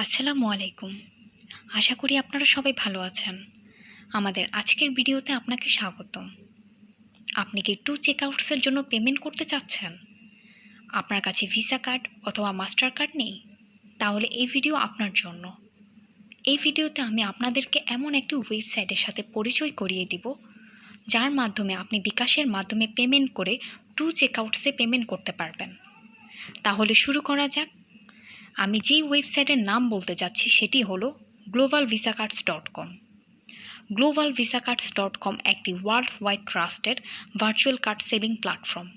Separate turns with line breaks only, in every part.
আসসালামু আলাইকুম। আশা করি আপনারা সবাই ভালো আছেন। আমাদের আজকের ভিডিওতে আপনাকে স্বাগতম। আপনি কি ট্যুর চেকআউটসের জন্য পেমেন্ট করতে চাচ্ছেন? আপনার কাছে ভিসা কার্ড অথবা মাস্টার কার্ড নেই? তাহলে এই ভিডিও আপনার জন্য। এই ভিডিওতে আমি আপনাদেরকে এমন একটি ওয়েবসাইটের সাথে পরিচয় করিয়ে দিব, যার মাধ্যমে আপনি বিকাশের মাধ্যমে পেমেন্ট করে ট্যুর চেকআউটসে পেমেন্ট করতে পারবেন। তাহলে শুরু করা যাক। আমি যেই ওয়েবসাইটের নাম বলতে যাচ্ছি সেটি হলো globalvisacards.com। globalvisacards.com একটি world wide trusted virtual card selling platform,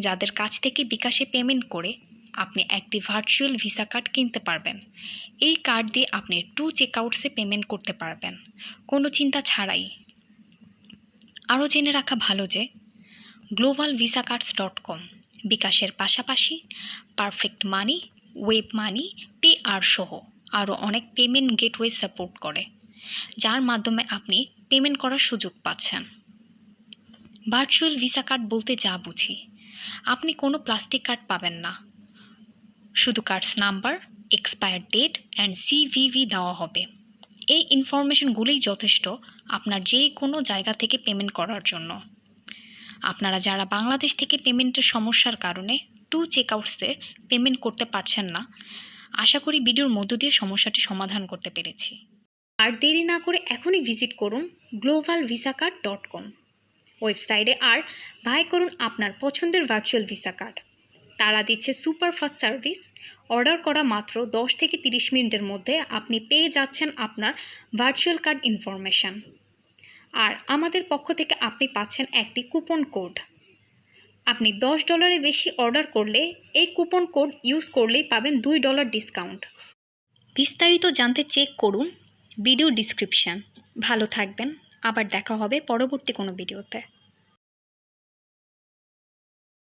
যাদের কাছ থেকে বিকাশে পেমেন্ট করে আপনি একটি ভার্চুয়াল ভিসা কার্ড কিনতে পারবেন। এই কার্ড দিয়ে আপনি ট্যুর চেকআউটসে পেমেন্ট করতে পারবেন কোনো চিন্তা ছাড়াই। আরও জেনে রাখা ভালো যে globalvisacards.com বিকাশের পাশাপাশি পারফেক্ট মানি, ওয়েব মানি, পে আর সহ আরও অনেক পেমেন্ট গেটওয়ে সাপোর্ট করে, যার মাধ্যমে আপনি পেমেন্ট করার সুযোগ পাচ্ছেন। ভার্চুয়াল ভিসা কার্ড বলতে যা বুঝি, আপনি কোনো প্লাস্টিক কার্ড পাবেন না। শুধু cards number, expire date and CVV দেওয়া হবে। এই ইনফরমেশনগুলোই যথেষ্ট আপনার যে কোনো জায়গা থেকে পেমেন্ট করার জন্য। আপনারা যারা বাংলাদেশ থেকে পেমেন্টের সমস্যার কারণে ট্যুর চেকআউটসে পেমেন্ট করতে পারছেন না, আশা করি ভিডিওর মধ্য দিয়ে সমস্যাটি সমাধান করতে পেরেছি। আর দেরি না করে এখনই ভিজিট করুন globalvisaCard.com ওয়েবসাইটে আর বাই করুন আপনার পছন্দের ভার্চুয়াল ভিসা কার্ড। তারা দিচ্ছে সুপার ফাস্ট সার্ভিস। অর্ডার করা মাত্র 10 থেকে 30 মিনিটের মধ্যে আপনি পেয়ে যাচ্ছেন আপনার ভার্চুয়াল কার্ড ইনফরমেশন। আর আমাদের পক্ষ থেকে আপনি পাচ্ছেন একটি কুপন কোড। আপনি $10 বেশি অর্ডার করলে এই কুপন কোড ইউজ করলেই পাবেন $2 ডিসকাউন্ট। বিস্তারিত জানতে চেক করুন ভিডিও ডিসক্রিপশন। ভালো থাকবেন, আবার দেখা হবে পরবর্তী কোনো ভিডিওতে।